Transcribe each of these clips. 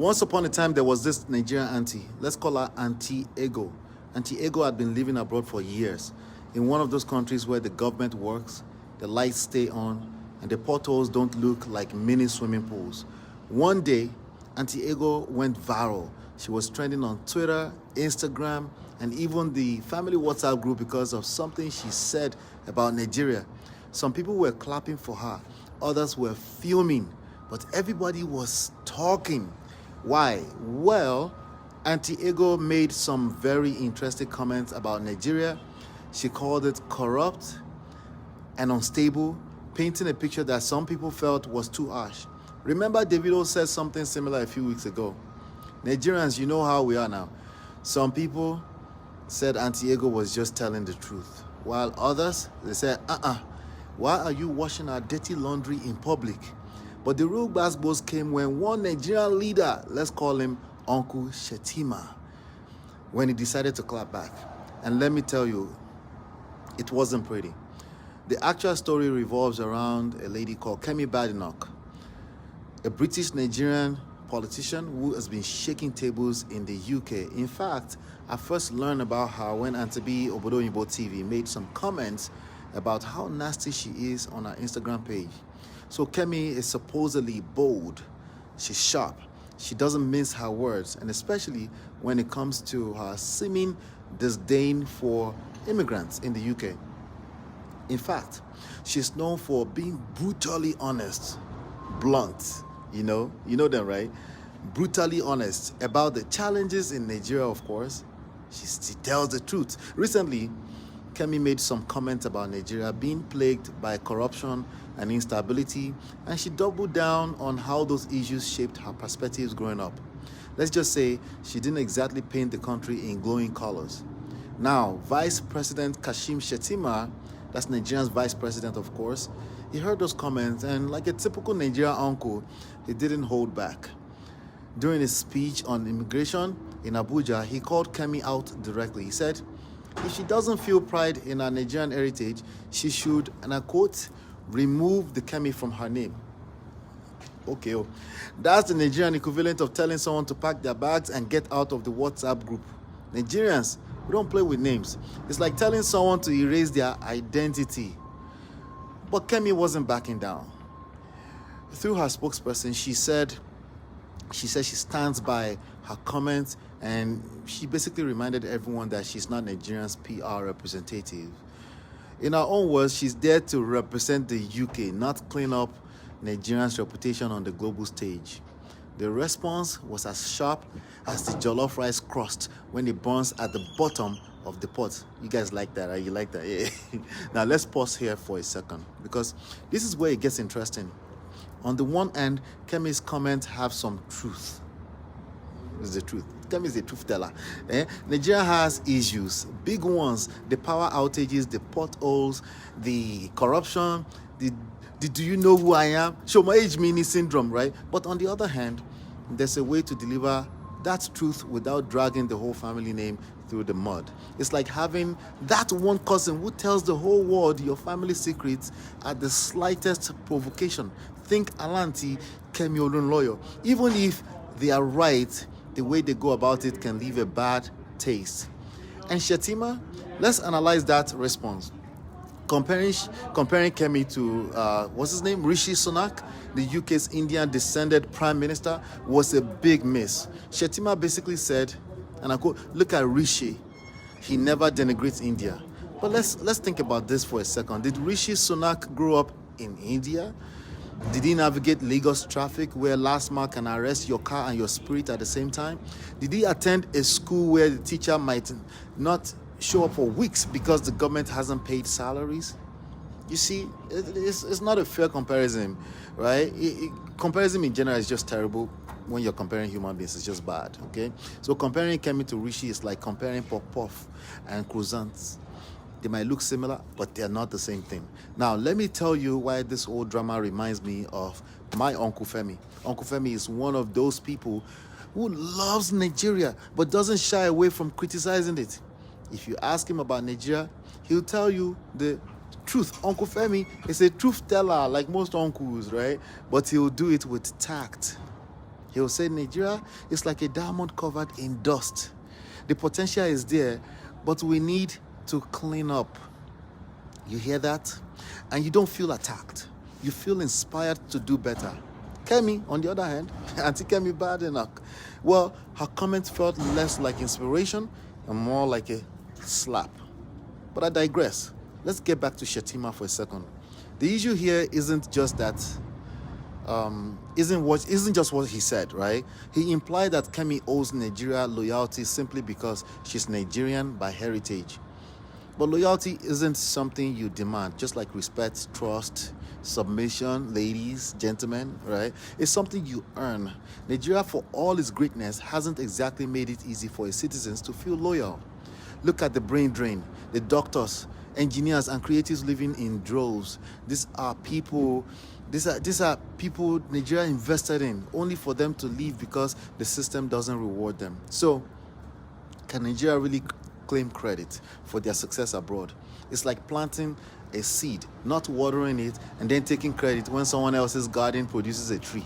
Once upon a time, there was this Nigerian auntie. Let's call her Auntie Ego. Auntie Ego had been living abroad for years in one of those countries where the government works, the lights stay on, and the potholes don't look like mini swimming pools. One day, Auntie Ego went viral. She was trending on Twitter, Instagram, and even the family WhatsApp group because of something she said about Nigeria. Some people were clapping for her, others were filming, but everybody was talking. Why? Well, Auntie Ego made some very interesting comments about Nigeria. She called it corrupt and unstable, painting a picture that some people felt was too harsh. Remember, Davido said something similar a few weeks ago. Nigerians, you know how we are now. Some people said Auntie Ego was just telling the truth, while others, they said, why are you washing our dirty laundry in public? But the real basketballs came when one Nigerian leader, let's call him Uncle Shettima, when he decided to clap back. And let me tell you, it wasn't pretty. The actual story revolves around a lady called Kemi Badenoch, a British Nigerian politician who has been shaking tables in the UK. In fact, I first learned about her when Auntie B Obodo Oyinbo TV made some comments about how nasty she is on her Instagram page. So Kemi is supposedly bold, she's sharp, she doesn't mince her words, and especially when it comes to her seeming disdain for immigrants in the UK. In fact, she's known for being brutally honest, blunt, you know them, right? Brutally honest about the challenges in Nigeria, of course. She tells the truth. Recently, Kemi made some comments about Nigeria being plagued by corruption and instability, and she doubled down on how those issues shaped her perspectives growing up. Let's just say she didn't exactly paint the country in glowing colors. Now, Vice President Kashim Shettima, that's Nigeria's vice president, of course, he heard those comments, and like a typical Nigerian uncle, he didn't hold back. During his speech on immigration in Abuja, he called Kemi out directly. He said, if she doesn't feel pride in her Nigerian heritage, she should, and I quote, remove the Kemi from her name. Okay, that's the Nigerian equivalent of telling someone to pack their bags and get out of the WhatsApp group. Nigerians, we don't play with names. It's like telling someone to erase their identity. But Kemi wasn't backing down. Through her spokesperson, she said she stands by her comments, and she basically reminded everyone that she's not Nigeria's PR representative. In her own words, she's there to represent the UK, not clean up Nigeria's reputation on the global stage. The response was as sharp as the jollof rice crust when it burns at the bottom of the pot. You guys like that, right? You like that? Yeah. Now let's pause here for a second, because this is where it gets interesting. On the one hand, Kemi's comments have some truth. It's the truth. Kemi is a truth teller. Nigeria has issues, big ones: the power outages, the potholes, the corruption, the do you know who I am? Show my age mini syndrome, right? But on the other hand, there's a way to deliver that truth without dragging the whole family name through the mud. It's like having that one cousin who tells the whole world your family secrets at the slightest provocation. Think Alanti, Kemi Olunloyo. Even if they are right, the way they go about it can leave a bad taste. And Shettima, let's analyze that response. Comparing Kemi to, what's his name? Rishi Sunak, the UK's Indian-descended prime minister, was a big miss. Shettima basically said, and I quote, look at Rishi. He never denigrates India. But let's think about this for a second. Did Rishi Sunak grow up in India? Did he navigate Lagos traffic where last mark can arrest your car and your spirit at the same time? Did he attend a school where the teacher might not show up for weeks because the government hasn't paid salaries? You see, it's not a fair comparison, right? Comparison in general is just terrible. When you're comparing human beings, it's just bad, okay? So comparing Kemi to Rishi is like comparing Puff and croissants. They might look similar, but they're not the same thing. Now, let me tell you why this whole drama reminds me of my Uncle Femi. Uncle Femi is one of those people who loves Nigeria, but doesn't shy away from criticizing it. If you ask him about Nigeria, he'll tell you the truth. Uncle Femi is a truth teller, like most uncles, right? But he'll do it with tact. He will say Nigeria is like a diamond covered in dust. The potential is there, but we need to clean up. You hear that? And you don't feel attacked. You feel inspired to do better. Kemi, on the other hand, Auntie Kemi Badenoch, well, her comments felt less like inspiration and more like a slap. But I digress. Let's get back to Shettima for a second. The issue here isn't just that, isn't just what he said, right? He implied that Kemi owes Nigeria loyalty simply because she's Nigerian by heritage. But loyalty isn't something you demand, just like respect, trust, submission, ladies, gentlemen, right? It's something you earn. Nigeria, for all its greatness, hasn't exactly made it easy for its citizens to feel loyal. Look at the brain drain, the doctors, engineers, and creatives living in droves. These are people Nigeria invested in, only for them to leave because the system doesn't reward them. So, can Nigeria really claim credit for their success abroad? It's like planting a seed, not watering it, and then taking credit when someone else's garden produces a tree.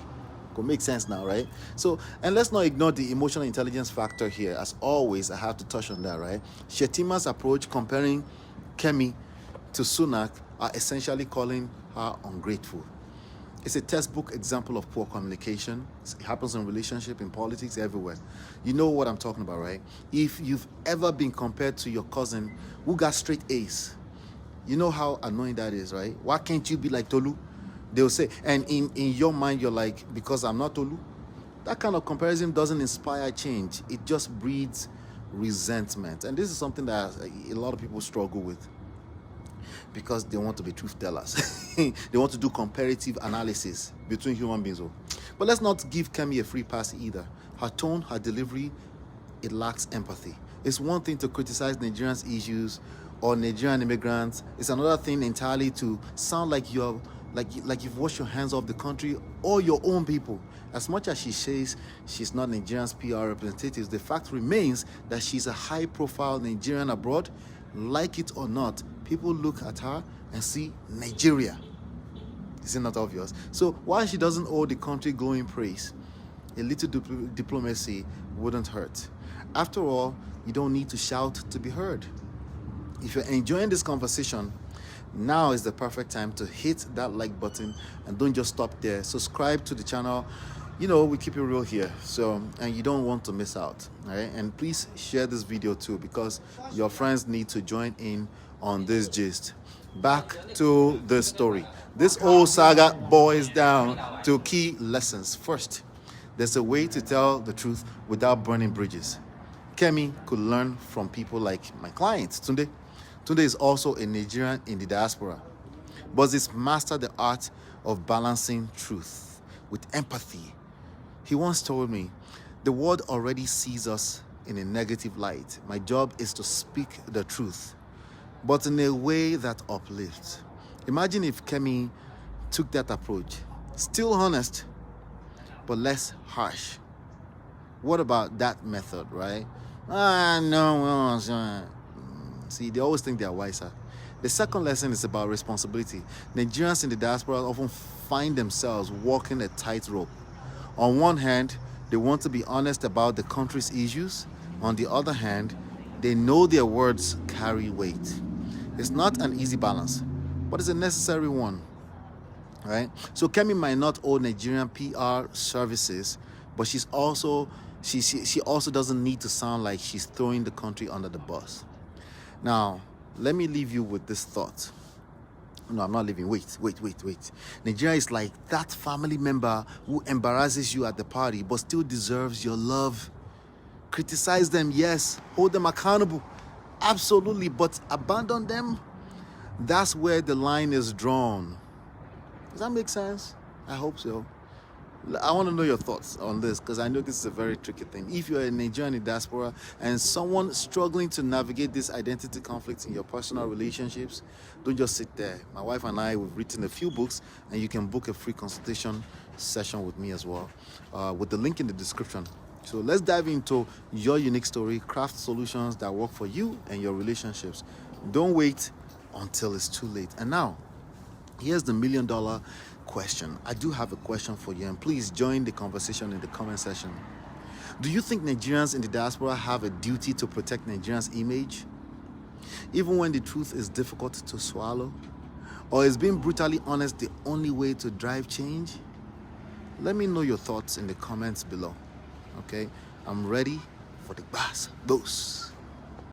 Could make sense now, right? So, and let's not ignore the emotional intelligence factor here. As always, I have to touch on that, right? Shettima's approach comparing Kemi to Sunak are essentially calling her ungrateful. It's a textbook example of poor communication. It happens in relationship, in politics, everywhere. You know what I'm talking about, right? If you've ever been compared to your cousin who got straight A's, you know how annoying that is, right? Why can't you be like Tolu? They'll say, and in your mind, you're like, because I'm not Tolu? That kind of comparison doesn't inspire change. It just breeds resentment. And this is something that a lot of people struggle with, because they want to be truth tellers. They want to do comparative analysis between human beings. But let's not give Kemi a free pass either. Her tone, her delivery, it lacks empathy. It's one thing to criticize Nigerians' issues or Nigerian immigrants. It's another thing entirely to sound like you've washed your hands off the country or your own people. As much as she says she's not Nigerian's PR representative, the fact remains that she's a high-profile Nigerian abroad. Like it or not, people look at her and see Nigeria. Is it not obvious? So while she doesn't owe the country glowing praise, a little diplomacy wouldn't hurt. After all, you don't need to shout to be heard. If you're enjoying this conversation, now is the perfect time to hit that like button, and don't just stop there. Subscribe to the channel. You know, we keep it real here, so, and you don't want to miss out, all right? And please share this video too, because your friends need to join in on this gist. Back to the story. This whole saga boils down to key lessons. First, there's a way to tell the truth without burning bridges. Kemi could learn from people like my client, Tunde. Tunde is also a Nigerian in the diaspora, but he's mastered the art of balancing truth with empathy. He once told me, the world already sees us in a negative light. My job is to speak the truth, but in a way that uplifts. Imagine if Kemi took that approach. Still honest, but less harsh. What about that method, right? No. See, they always think they are wiser. The second lesson is about responsibility. Nigerians in the diaspora often find themselves walking a tightrope. On one hand, they want to be honest about the country's issues. On the other hand, they know their words carry weight. It's not an easy balance, but it's a necessary one, right? So Kemi might not owe Nigerian PR services, but she also doesn't need to sound like she's throwing the country under the bus. Now, let me leave you with this thought. No, I'm not leaving. Wait. Nigeria is like that family member who embarrasses you at the party but still deserves your love. Criticize them, yes. Hold them accountable, absolutely. But abandon them, that's where the line is drawn. Does that make sense? I hope so. I want to know your thoughts on this, because I know this is a very tricky thing. If you're a Nigerian in diaspora and someone struggling to navigate these identity conflicts in your personal relationships, don't just sit there. My wife and I, we've written a few books, and you can book a free consultation session with me as well, with the link in the description. So let's dive into your unique story, craft solutions that work for you and your relationships. Don't wait until it's too late. And now, here's the $1 million question. I do have a question for you, and please join the conversation in the comment section. Do you think Nigerians in the diaspora have a duty to protect Nigerians' image, even when the truth is difficult to swallow? Or is being brutally honest the only way to drive change? Let me know your thoughts in the comments below. Okay, I'm ready for the bass. Those.